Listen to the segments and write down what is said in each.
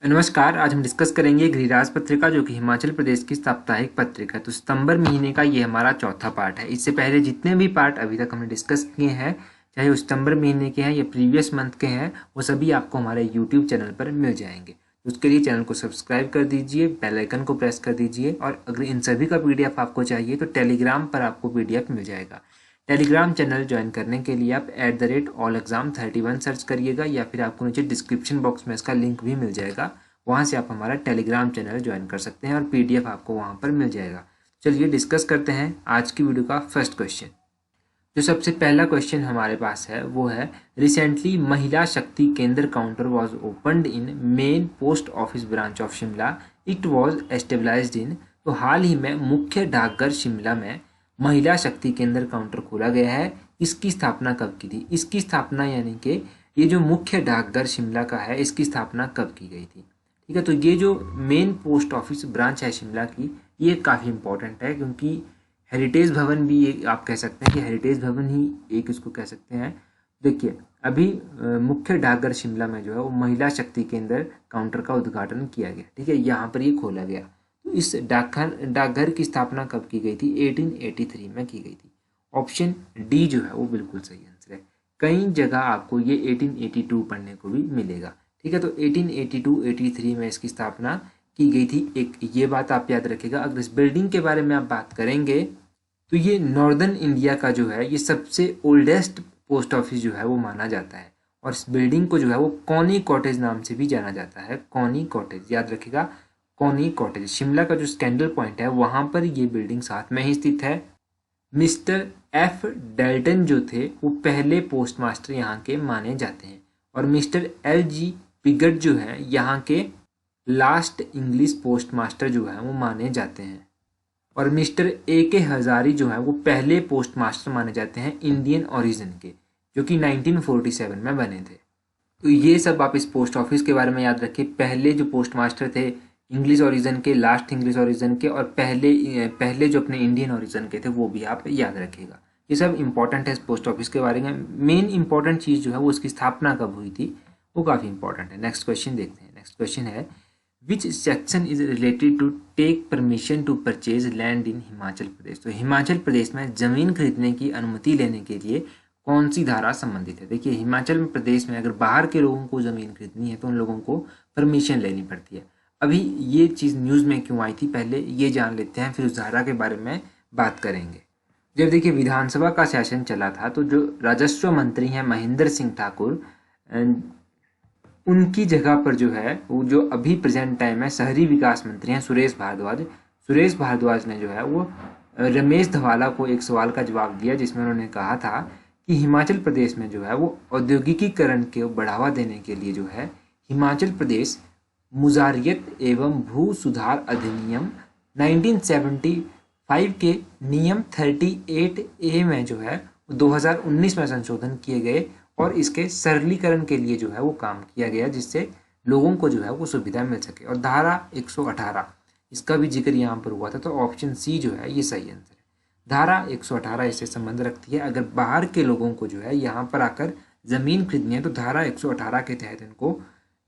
नमस्कार। आज हम डिस्कस करेंगे गिरिराज पत्रिका जो कि हिमाचल प्रदेश की साप्ताहिक पत्रिका है। तो सितंबर महीने का ये हमारा चौथा पार्ट है। इससे पहले जितने भी पार्ट अभी तक हमने डिस्कस किए हैं, चाहे वो सितंबर महीने के हैं या प्रीवियस मंथ के हैं, वो सभी आपको हमारे यूट्यूब चैनल पर मिल जाएंगे। तो उसके लिए चैनल को सब्सक्राइब कर दीजिए, बेल आइकन को प्रेस कर दीजिए। और अगर इन सभी का पीडीएफ आपको चाहिए तो टेलीग्राम पर आपको पीडीएफ मिल जाएगा। टेलीग्राम चैनल ज्वाइन करने के लिए आप @allexam31 सर्च करिएगा या फिर आपको नीचे डिस्क्रिप्शन बॉक्स में इसका लिंक भी मिल जाएगा। वहाँ से आप हमारा टेलीग्राम चैनल ज्वाइन कर सकते हैं और पीडीएफ आपको वहाँ पर मिल जाएगा। चलिए डिस्कस करते हैं आज की वीडियो का फर्स्ट क्वेश्चन। जो सबसे पहला क्वेश्चन हमारे पास है वो है, recently Mahila Shakti Kendra counter was opened in main post office branch of Shimla, it was established in. तो हाल ही में मुख्य डाकघर शिमला में महिला शक्ति केंद्र काउंटर खोला गया है। इसकी स्थापना कब की थी? इसकी स्थापना यानी कि ये जो मुख्य डाकघर शिमला का है, इसकी स्थापना कब की गई थी? ठीक है, तो ये जो मेन पोस्ट ऑफिस ब्रांच है शिमला की, ये काफ़ी इंपॉर्टेंट है क्योंकि हेरिटेज भवन भी ये आप कह सकते हैं कि हेरिटेज भवन ही एक इसको कह सकते हैं। देखिए, अभी मुख्य डाकघर शिमला में जो है वो महिला शक्ति केंद्र काउंटर का उद्घाटन किया गया। ठीक है, यहाँ पर ये खोला गया। तो इस डाकघर की स्थापना कब की गई थी? 1883 में की गई थी। ऑप्शन डी जो है वो बिल्कुल सही आंसर है। कई जगह आपको ये 1882 पढ़ने को भी मिलेगा। ठीक है, तो 1882-83 में इसकी स्थापना की गई थी। एक ये बात आप याद रखिएगा। अगर इस बिल्डिंग के बारे में आप बात करेंगे तो ये नॉर्दर्न इंडिया का जो है ये सबसे ओल्डेस्ट पोस्ट ऑफिस जो है वो माना जाता है। और इस बिल्डिंग को जो है वो कॉनी कॉटेज नाम से भी जाना जाता है। कॉनी कॉटेज याद रखिएगा, कॉनी कॉटेज। शिमला का जो स्कैंडल पॉइंट है वहाँ पर ये बिल्डिंग साथ में ही स्थित है। मिस्टर एफ डेल्टन जो थे वो पहले पोस्टमास्टर यहाँ के माने जाते हैं। और मिस्टर एल जी पिगट जो है यहाँ के लास्ट इंग्लिश पोस्टमास्टर जो है वो माने जाते हैं। और मिस्टर ए के हजारी जो है वो पहले पोस्टमास्टर माने जाते हैं इंडियन ओरिजिन के, जो कि 1947 में बने थे। तो ये सब आप इस पोस्ट ऑफिस के बारे में याद रखिए। पहले जो पोस्टमास्टर थे इंग्लिश ओरिजिन के, लास्ट इंग्लिश ओरिजिन के, और पहले जो अपने इंडियन ओरिजिन के थे वो भी आप याद रखिएगा। ये सब इंपॉर्टेंट है इस पोस्ट ऑफिस के बारे में। मेन इंपॉर्टेंट चीज़ जो है वो उसकी स्थापना कब हुई थी वो काफ़ी इंपॉर्टेंट है। नेक्स्ट क्वेश्चन देखते हैं। नेक्स्ट क्वेश्चन है, which section is related to take permission to purchase land in Himachal Pradesh. तो हिमाचल प्रदेश में ज़मीन खरीदने की अनुमति लेने के लिए कौन सी धारा संबंधित है? देखिए, हिमाचल प्रदेश में अगर बाहर के लोगों को ज़मीन खरीदनी है तो उन लोगों को परमिशन लेनी पड़ती है। अभी ये चीज़ न्यूज़ में क्यों आई थी, पहले ये जान लेते हैं, फिर उस धारा के बारे में बात करेंगे। जब देखिए विधानसभा का सेशन चला था तो जो राजस्व मंत्री हैं महेंद्र सिंह ठाकुर, उनकी जगह पर जो है वो जो अभी प्रेजेंट टाइम है शहरी विकास मंत्री हैं सुरेश भारद्वाज ने जो है वो रमेश धवाला को एक सवाल का जवाब दिया, जिसमें उन्होंने कहा था कि हिमाचल प्रदेश में जो है वो औद्योगिकीकरण को बढ़ावा देने के लिए जो है हिमाचल प्रदेश मुजारियत एवं भू सुधार अधिनियम 1975 के नियम 38A में जो है 2019 में संशोधन किए गए और इसके सरलीकरण के लिए जो है वो काम किया गया, जिससे लोगों को जो है वो सुविधा मिल सके। और धारा 118 इसका भी जिक्र यहाँ पर हुआ था, तो ऑप्शन सी जो है ये सही आंसर है। धारा 118 इससे संबंध रखती है। अगर बाहर के लोगों को जो है यहाँ पर आकर ज़मीन खरीदनी है तो धारा 118 के तहत इनको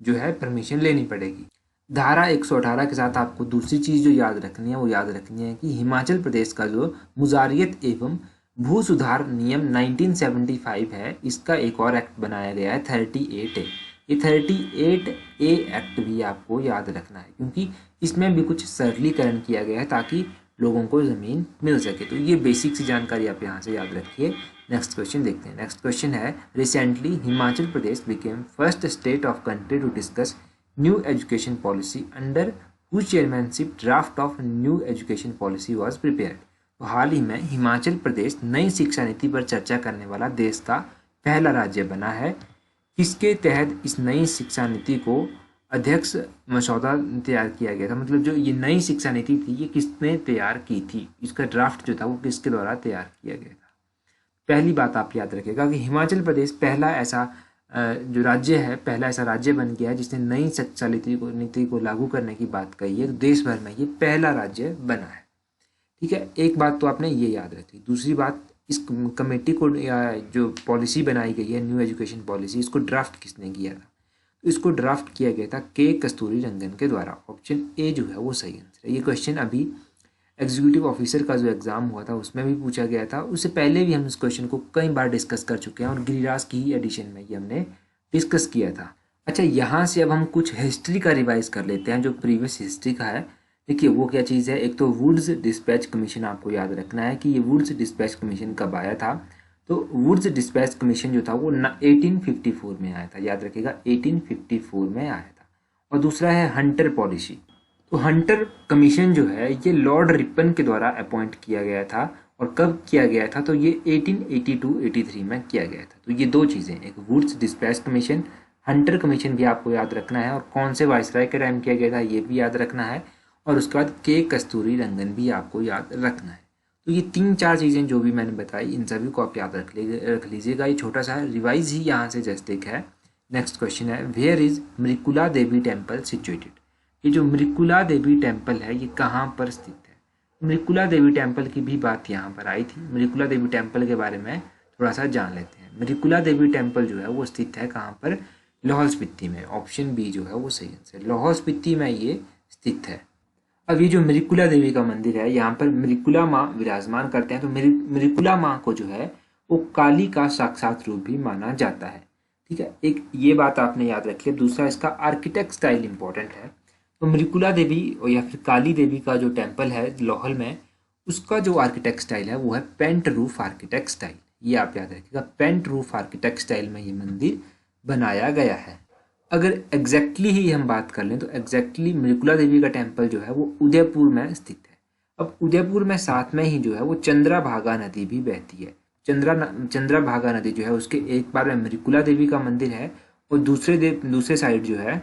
जो है परमिशन लेनी पड़ेगी। धारा 118 के साथ आपको दूसरी चीज़ जो याद रखनी है वो याद रखनी है कि हिमाचल प्रदेश का जो मुजारियत एवं भू सुधार नियम 1975 है, इसका एक और एक्ट बनाया गया है 38A। ये 38A एक्ट भी आपको याद रखना है क्योंकि इसमें भी कुछ सरलीकरण किया गया है ताकि लोगों को ज़मीन मिल सके। तो ये बेसिक सी जानकारी आप यहाँ से याद रखिए। नेक्स्ट क्वेश्चन देखते हैं। नेक्स्ट क्वेश्चन है, recently Himachal Pradesh became first state of country to discuss new education policy under whose chairmanship draft of new education policy was prepared. तो हाल ही में हिमाचल प्रदेश नई शिक्षा नीति पर चर्चा करने वाला देश का पहला राज्य बना है। किसके तहत इस नई शिक्षा नीति को अध्यक्ष मसौदा तैयार किया गया था? मतलब जो ये नई शिक्षा नीति थी ये किसने तैयार की थी? इसका ड्राफ्ट जो था वो किसके द्वारा तैयार किया गया था? पहली बात आप याद रखिएगा कि हिमाचल प्रदेश पहला ऐसा जो राज्य है, पहला ऐसा राज्य बन गया है जिसने नई शिक्षा नीति को लागू करने की बात कही है। तो देश भर में ये पहला राज्य बना है। ठीक है, एक बात तो आपने ये याद रखी। दूसरी बात, इस कमेटी को या जो पॉलिसी बनाई गई है न्यू एजुकेशन पॉलिसी, इसको ड्राफ्ट किसने किया था? तो इसको ड्राफ्ट किया गया था के कस्तूरी रंगन के द्वारा। ऑप्शन ए जो है वो सही आंसर है। ये क्वेश्चन अभी एग्जीक्यूटिव ऑफिसर का जो एग्जाम हुआ था उसमें भी पूछा गया था। उससे पहले भी हम इस क्वेश्चन को कई बार डिस्कस कर चुके हैं और गिरिराज की ही एडिशन में ये हमने डिस्कस किया था। अच्छा, यहाँ से अब हम कुछ हिस्ट्री का रिवाइज कर लेते हैं जो प्रीवियस हिस्ट्री का है। देखिए वो क्या चीज़ है, एक तो वुड्स डिस्पैच कमीशन आपको याद रखना है कि ये वुड्स डिस्पैच कमीशन कब आया था। तो वुड्स डिस्पैच कमीशन जो था वो 1854 में आया था, याद रखिएगा 1854 में आया था। और दूसरा है हंटर पॉलिसी। तो हंटर कमीशन जो है ये लॉर्ड रिपन के द्वारा अपॉइंट किया गया था। और कब किया गया था, तो ये 1882-83 में किया गया था। तो ये दो चीज़ें, एक Woods dispatch commission, Hunter commission भी आपको याद रखना है, और कौन से वाइसराय के टाइम किया गया था ये भी याद रखना है, और उसके बाद के कस्तूरी रंगन भी आपको याद रखना है। तो ये 3-4 चीज़ें जो भी मैंने बताई इन सभी को आप याद रख लीजिएगा। ये छोटा सा रिवाइज ही यहाँ से जस्ट एक है। नेक्स्ट क्वेश्चन है, where is Mrikula Devi temple situated. ये जो मृकुला देवी टेम्पल है ये कहाँ पर स्थित है। मृकुला देवी टेम्पल की भी बात यहाँ पर आई थी। मृकुला देवी टेम्पल के बारे में थोड़ा सा जान लेते हैं। मृकुला देवी टेम्पल जो है वो स्थित है कहाँ पर, लाहौल स्पीति में। ऑप्शन बी जो है वो सही आंसर, लाहौल स्पीति में ये स्थित है। अब ये जो मृकुला देवी का मंदिर है यहाँ पर मृकुला माँ विराजमान करते हैं। तो मृकुला माँ को जो है वो काली का साक्षात रूप भी माना जाता है। ठीक है, एक ये बात आपने याद रखी है। दूसरा इसका आर्किटेक्ट स्टाइल इंपॉर्टेंट है। तो मृकुला देवी या फिर काली देवी का जो टेम्पल है लाहौल में, उसका जो आर्किटेक्ट स्टाइल है वो है पेंट रूफ आर्किटेक्ट स्टाइल। ये आप याद रखिएगा, पेंट रूफ आर्किटेक्ट स्टाइल में ये मंदिर बनाया गया है। अगर एग्जैक्टली ही हम बात कर लें तो एग्जैक्टली मृकुला देवी का टेम्पल जो है वो उदयपुर में स्थित है। अब उदयपुर में साथ में ही जो है वो चंद्रभागा नदी भी बहती है। चंद्रभागा नदी जो है उसके एक बार में मृकुला देवी का मंदिर है, और दूसरे साइड जो है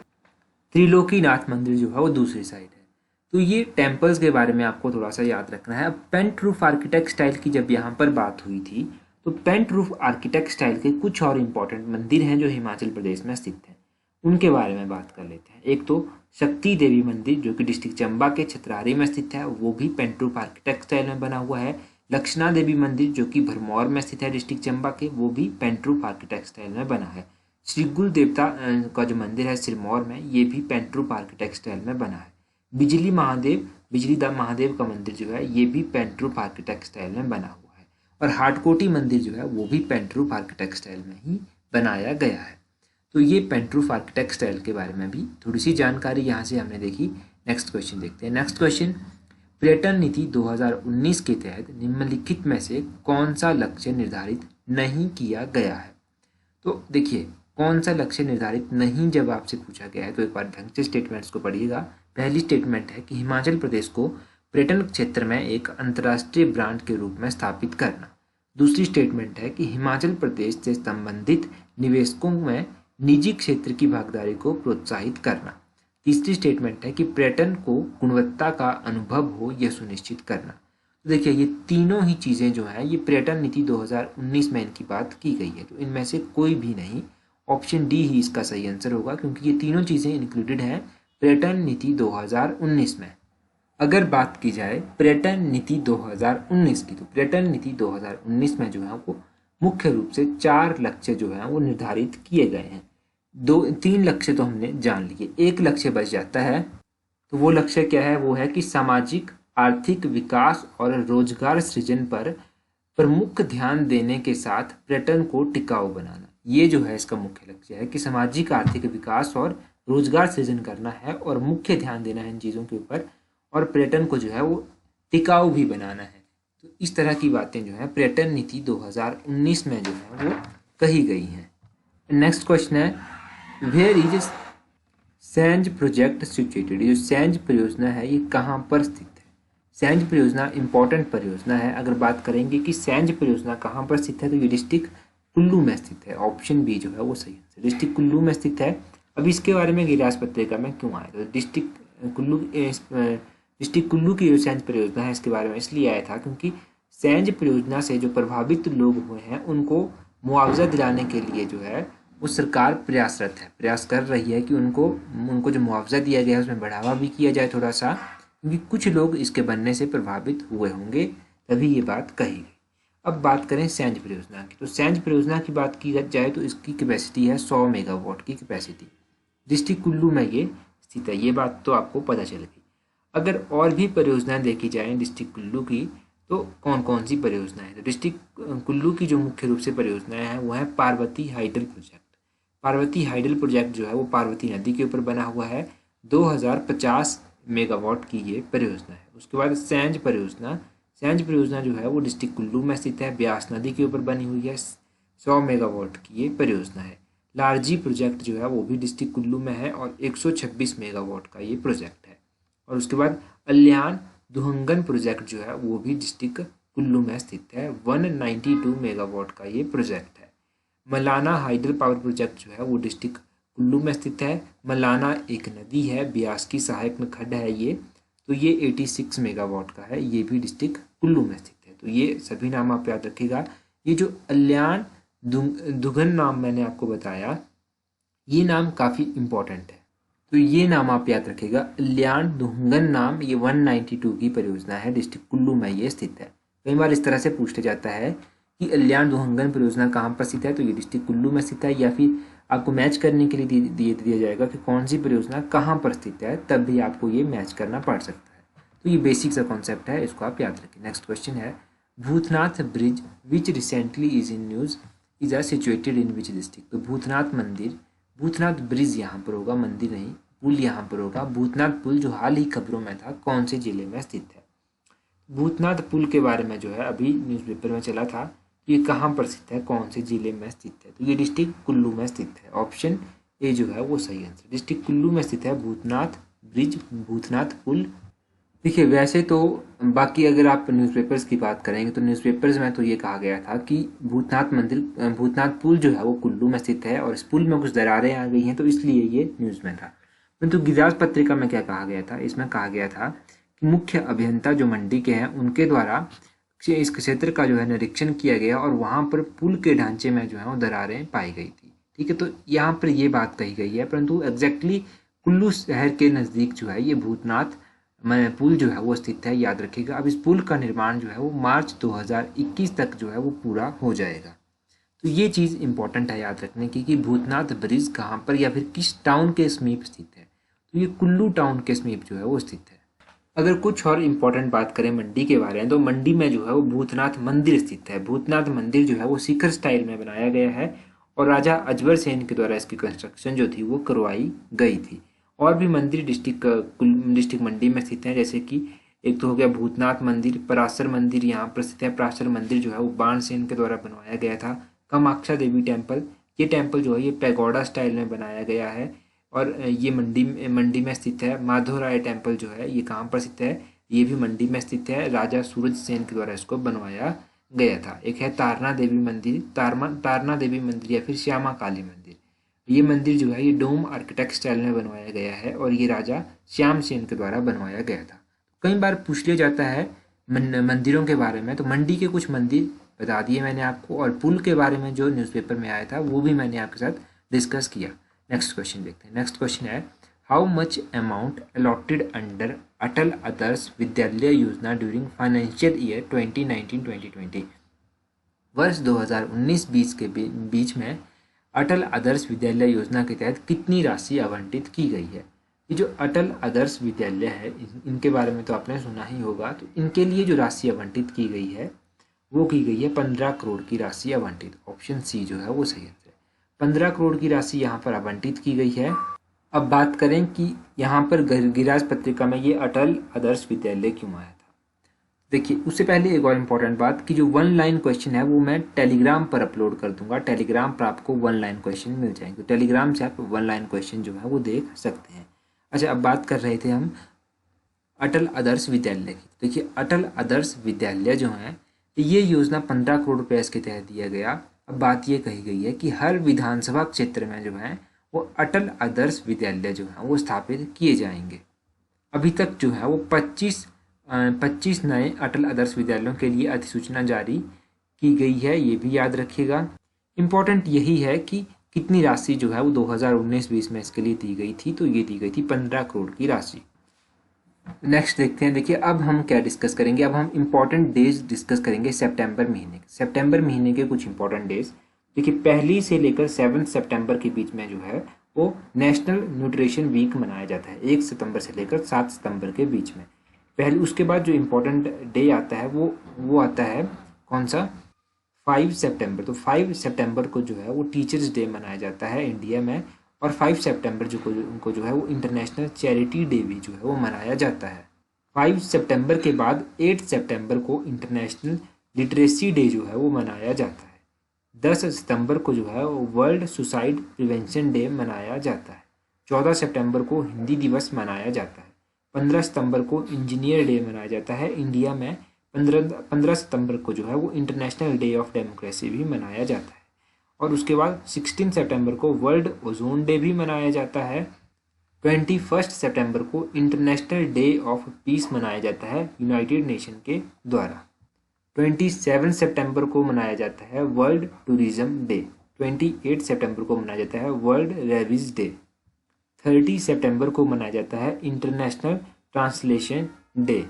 त्रिलोकीनाथ मंदिर जो है वो दूसरी साइड है। तो ये टेम्पल्स के बारे में आपको थोड़ा सा याद रखना है। अब पेंट रूफ आर्किटेक्ट स्टाइल की जब यहाँ पर बात हुई थी, तो पेंट रूफ आर्किटेक्ट स्टाइल के कुछ और इम्पोर्टेंट मंदिर हैं जो हिमाचल प्रदेश में स्थित हैं, उनके बारे में बात कर लेते हैं। एक तो शक्ति देवी मंदिर जो कि डिस्ट्रिक्ट चंबा के छतरारी में स्थित है, वो भी पेंट रूफ आर्किटेक्ट स्टाइल में बना हुआ है। लक्षणा देवी मंदिर जो कि भरमौर में स्थित है डिस्ट्रिक्ट चंबा के, वो भी पेंट रूफ आर्किटेक्ट स्टाइल में बना है। श्री गुल देवता का जो मंदिर है सिरमौर में, ये भी पेंट रूफ आर्किटेक्ट स्टाइल में बना है। बिजली महादेव का मंदिर जो है ये भी पेंट रूफ आर्किटेक्ट स्टाइल में बना हुआ है। और हाटकोटी मंदिर जो है वो भी पेंट रूफ आर्किटेक्ट स्टाइल में ही बनाया गया है। तो ये पेंट रूफ आर्किटेक्ट स्टाइल के बारे में भी थोड़ी सी जानकारी यहाँ से हमने देखी। नेक्स्ट क्वेश्चन देखते हैं। नेक्स्ट क्वेश्चन, पर्यटन नीति 2019 के तहत निम्नलिखित में से कौन सा लक्ष्य निर्धारित नहीं किया गया है। तो देखिए कौन सा लक्ष्य निर्धारित नहीं जब आपसे पूछा गया है तो एक बार ढंग से स्टेटमेंट्स को पढ़िएगा। पहली स्टेटमेंट है कि हिमाचल प्रदेश को पर्यटन क्षेत्र में एक अंतर्राष्ट्रीय ब्रांड के रूप में स्थापित करना। दूसरी स्टेटमेंट है कि हिमाचल प्रदेश से संबंधित निवेशकों में निजी क्षेत्र की भागीदारी को प्रोत्साहित करना। तीसरी स्टेटमेंट है कि पर्यटन को गुणवत्ता का अनुभव हो यह सुनिश्चित करना। तो देखिए ये तीनों ही चीज़ें जो हैं ये पर्यटन नीति 2019 में इनकी बात की गई है। तो इनमें से कोई भी नहीं, ऑप्शन डी ही इसका सही आंसर होगा, क्योंकि ये तीनों चीज़ें इंक्लूडेड हैं पर्यटन नीति 2019 में। अगर बात की जाए पर्यटन नीति 2019 की, तो पर्यटन नीति 2019 में जो है वो मुख्य रूप से 4 लक्ष्य जो हैं वो निर्धारित किए गए हैं। 3 लक्ष्य तो हमने जान लिए, एक लक्ष्य बच जाता है। तो वो लक्ष्य क्या है, वो है कि सामाजिक आर्थिक विकास और रोजगार सृजन पर प्रमुख ध्यान देने के साथ पर्यटन को टिकाऊ बनाना। ये जो है इसका मुख्य लक्ष्य है कि सामाजिक आर्थिक विकास और रोजगार सृजन करना है और मुख्य ध्यान देना है इन चीज़ों के ऊपर, और पर्यटन को जो है वो टिकाऊ भी बनाना है। तो इस तरह की बातें जो है पर्यटन नीति 2019 में जो है वो कही गई हैं। नेक्स्ट क्वेश्चन है, where is Sainj project situated. जो सैंज परियोजना है ये कहाँ पर स्थित है। सैंज परियोजना इंपॉर्टेंट परियोजना है। अगर बात करेंगे कि सैंज परियोजना कहाँ पर स्थित है, तो ये डिस्ट्रिक्ट कुल्लू में स्थित है। ऑप्शन बी जो है वो सही है, डिस्ट्रिक्ट कुल्लू में स्थित है। अब इसके बारे में गिरिराज पत्रिका में क्यों आया, तो डिस्ट्रिक्ट कुल्लू की जो सैंज परियोजना है इसके बारे में इसलिए आया था क्योंकि सैंज परियोजना से जो प्रभावित लोग हुए हैं उनको मुआवजा दिलाने के लिए जो है वो सरकार प्रयास कर रही है कि उनको जो मुआवजा दिया गया है उसमें बढ़ावा भी किया जाए थोड़ा सा, क्योंकि कुछ लोग इसके बनने से प्रभावित हुए होंगे, तभी ये बात कही गई। अब बात करें सैंज परियोजना की, तो सैंज परियोजना की बात की जाए तो इसकी कैपेसिटी है 100 मेगावाट की कैपेसिटी। डिस्ट्रिक्ट कुल्लू में ये स्थित है। ये बात तो आपको पता चल गई। अगर और भी परियोजनाएं देखी जाएँ डिस्ट्रिक्ट कुल्लू की, तो कौन कौन सी परियोजनाएं? तो डिस्ट्रिक्ट कुल्लू की जो मुख्य रूप से परियोजनाएं हैं वो है Parvati hydel project. Parvati hydel project जो है वो पार्वती नदी के ऊपर बना हुआ है। 2050 मेगावाट की ये परियोजना है। उसके बाद सैंज परियोजना। सैंज परियोजना जो है वो डिस्ट्रिक्ट कुल्लू में स्थित है, ब्यास नदी के ऊपर बनी हुई है। 100 मेगावाट की ये परियोजना है। लारजी प्रोजेक्ट जो है वो भी डिस्ट्रिक्ट कुल्लू में है और 126 मेगावाट का ये प्रोजेक्ट है। और उसके बाद अल्यान दुहंगन प्रोजेक्ट जो है वो भी डिस्ट्रिक्ट कुल्लू में स्थित है। 192 मेगावाट का ये प्रोजेक्ट है। मलाना हाइडल पावर प्रोजेक्ट जो है वो डिस्ट्रिक्ट कुल्लू में स्थित है। मलाना एक नदी है, ब्यास की सहायक में खड्ड है ये, तो ये 86 मेगावाट का है। ये भी डिस्ट्रिक्ट कुल्लू में स्थित है। तो ये सभी नाम आप याद रखिएगा। ये जो अल्यान दुगन नाम मैंने आपको बताया, ये नाम काफ़ी इम्पोर्टेंट है, तो ये नाम आप याद रखिएगा। अल्यान दुहंगन नाम, ये 192 की परियोजना है, डिस्ट्रिक्ट कुल्लू में ये स्थित है। कई बार इस तरह से पूछा जाता है कि अल्यान दुहंगन परियोजना कहाँ पर स्थित है, तो ये डिस्ट्रिक्ट कुल्लू में स्थित है। या फिर आपको मैच करने के लिए दिया जाएगा कि कौन सी परियोजना कहाँ पर स्थित है, तब भी आपको ये मैच करना पड़ सकता है। तो ये बेसिक सा कॉन्सेप्ट है, इसको आप याद रखें। नेक्स्ट क्वेश्चन है, Bhootnath bridge which recently is in news is are situated in which district. तो भूतनाथ मंदिर, भूतनाथ ब्रिज यहाँ पर होगा, मंदिर नहीं, पुल यहाँ पर होगा। भूतनाथ पुल जो हाल ही खबरों में था, कौन से जिले में स्थित है? भूतनाथ पुल के बारे में जो है अभी न्यूज़पेपर में चला था, ये कहाँ पर स्थित है, कौन से जिले में स्थित है? तो ये डिस्ट्रिक्ट कुल्लू में स्थित है। ऑप्शन ए जो है वो सही आंसर। डिस्ट्रिक्ट कुल्लू में स्थित है भूतनाथ ब्रिज, भूतनाथ पुल। देखिए वैसे तो बाकी अगर आप न्यूज़पेपर्स की बात करेंगे तो न्यूज़पेपर्स में तो ये कहा गया था कि भूतनाथ मंदिर, भूतनाथ पुल जो है वो कुल्लू में स्थित है और इस पुल में कुछ दरारें आ गई हैं, तो इसलिए ये न्यूज़ में था। परंतु गिरिराज पत्रिका में क्या कहा गया था? इसमें कहा गया था कि मुख्य अभियंता जो मंडी के हैं उनके द्वारा इस क्षेत्र का जो है निरीक्षण किया गया और वहाँ पर पुल के ढांचे में जो है वो दरारें पाई गई थी। ठीक है, तो यहाँ पर ये बात कही गई है, परंतु एग्जैक्टली कुल्लू शहर के नज़दीक जो है ये भूतनाथ पुल जो है वो स्थित है, याद रखिएगा। अब इस पुल का निर्माण जो है वो मार्च 2021 तक जो है वो पूरा हो जाएगा। तो ये चीज़ इंपॉर्टेंट है याद रखने की कि भूतनाथ ब्रिज कहाँ पर या फिर किस टाउन के समीप स्थित है। तो ये कुल्लू टाउन के समीप जो है वो स्थित है। अगर कुछ और इम्पोर्टेंट बात करें मंडी के बारे में, तो मंडी में जो है वो भूतनाथ मंदिर स्थित है। भूतनाथ मंदिर जो है वो शिखर स्टाइल में बनाया गया है और राजा अजबर सेन के द्वारा इसकी कंस्ट्रक्शन जो थी वो करवाई गई थी। और भी मंदिर डिस्ट्रिक्ट मंडी में स्थित हैं, जैसे कि एक तो हो गया भूतनाथ मंदिर, पराशर मंदिर यहाँ पर स्थित है। पराशर मंदिर जो है वो बाणसेन के द्वारा बनवाया गया था। कामाक्षा देवी टेम्पल, ये टेम्पल जो है ये पैगोडा स्टाइल में बनाया गया है और ये मंडी में स्थित है। माधवराय टेम्पल जो है ये कहाँ पर स्थित है? ये भी मंडी में स्थित है। राजा सूरज सेन के द्वारा इसको बनवाया गया था। एक है तारना देवी मंदिर, तारना देवी मंदिर या फिर श्यामा काली मंदिर। ये मंदिर जो है ये डोम आर्किटेक्ट स्टाइल में बनवाया गया है और ये राजा श्याम सेन के द्वारा बनवाया गया था। कई बार पूछ लिया जाता है मंदिरों के बारे में, तो मंडी के कुछ मंदिर बता दिए मैंने आपको और पुल के बारे में जो न्यूज़पेपर में आया था वो भी मैंने आपके साथ डिस्कस किया। नेक्स्ट क्वेश्चन देखते हैं। नेक्स्ट क्वेश्चन है, how much amount allotted under Atal Adarsh Vidyalaya Yojana during financial year 2019-2020। वर्ष 2019-20 के बीच में अटल आदर्श विद्यालय योजना के तहत कितनी राशि आवंटित की गई है? ये जो अटल आदर्श विद्यालय है इनके बारे में तो आपने सुना ही होगा। तो इनके लिए जो राशि आवंटित की गई है वो की गई है 15 करोड़ की राशि आवंटित। ऑप्शन सी जो है वो सही है। 15 करोड़ की राशि यहाँ पर आवंटित की गई है। अब बात करें कि यहाँ पर गिरिराज पत्रिका में ये अटल आदर्श विद्यालय क्यों आया था। देखिए उससे पहले एक और इम्पॉर्टेंट बात कि जो 1 लाइन क्वेश्चन है वो मैं टेलीग्राम पर अपलोड कर दूंगा। टेलीग्राम पर आपको 1 लाइन क्वेश्चन मिल जाएंगे। तो टेलीग्राम से आप 1 लाइन क्वेश्चन जो है वो देख सकते हैं। अच्छा, अब बात कर रहे थे हम अटल आदर्श विद्यालय की। देखिए अटल आदर्श विद्यालय जो है ये योजना 15 करोड़ रुपये इसके तहत दिया गया। अब बात ये कही गई है कि हर विधानसभा क्षेत्र में जो है वो अटल आदर्श विद्यालय जो है वो स्थापित किए जाएंगे। अभी तक जो है वो 25 नए अटल आदर्श विद्यालयों के लिए अधिसूचना जारी की गई है, ये भी याद रखिएगा। इम्पॉर्टेंट यही है कि कितनी राशि जो है वो 2019-20 में इसके लिए दी गई थी, तो ये दी गई थी 15 करोड़ की राशि। नेक्स्ट देखते हैं। देखिए अब हम क्या डिस्कस करेंगे, अब हम इम्पॉर्टेंट डेज डिस्कस करेंगे सितंबर महीने के। सितंबर महीने के कुछ इंपॉर्टेंट डेज देखिए, 1 से लेकर 7 सितंबर के बीच में जो है को नेशनल न्यूट्रिशन वीक मनाया जाता है 1 सितंबर से लेकर 7 सितंबर के बीच में। पहले उसके बाद जो इम्पोर्टेंट डे आता है वो आता है कौन सा, 5 सितंबर। तो 5 सितंबर को जो है वो टीचर्स डे मनाया जाता है इंडिया में, और 5 सितंबर उनको जो है वो इंटरनेशनल चैरिटी डे भी जो है वो मनाया जाता है। 5 सितंबर के बाद 8 सितंबर को इंटरनेशनल लिटरेसी डे जो है वो मनाया जाता है। 10 सितंबर को जो है वो वर्ल्ड सुसाइड प्रिवेंशन डे मनाया जाता है। 14 सितंबर को हिंदी दिवस मनाया जाता है। 15 सितंबर को इंजीनियर डे मनाया जाता है इंडिया में। 15 सितंबर को जो है वो इंटरनेशनल डे ऑफ डेमोक्रेसी भी मनाया जाता है। और उसके बाद 16 सितंबर को वर्ल्ड ओजोन डे भी मनाया जाता है। 21 सितंबर को इंटरनेशनल डे ऑफ पीस मनाया जाता है यूनाइटेड नेशन के द्वारा। 27 सितंबर को मनाया जाता है वर्ल्ड टूरिज्म डे। 28 सितंबर को मनाया जाता है वर्ल्ड रेबीज डे। 30 सितंबर को मनाया जाता है इंटरनेशनल ट्रांसलेशन डे।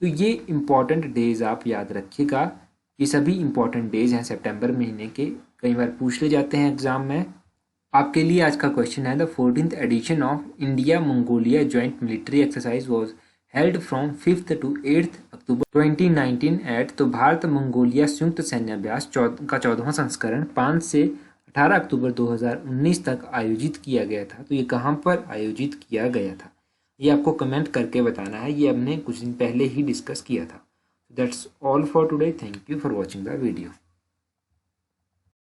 तो ये इम्पॉर्टेंट डेज आप याद रखिएगा, ये सभी इम्पॉर्टेंट डेज हैं सितंबर महीने के, कई बार पूछ ले जाते हैं एग्जाम में। आपके लिए आज का क्वेश्चन है, the 14th edition of India Mongolia joint military exercise was held from 5th to 8th October 2019 at. तो भारत मंगोलिया संयुक्त सैन्य अभ्यास का 14वां संस्करण 5 से 18 अक्टूबर 2019 तक आयोजित किया गया था। तो ये कहाँ पर आयोजित किया गया था, ये आपको कमेंट करके बताना है। ये हमने कुछ दिन पहले ही डिस्कस किया था। That's all for today. Thank you for watching the video.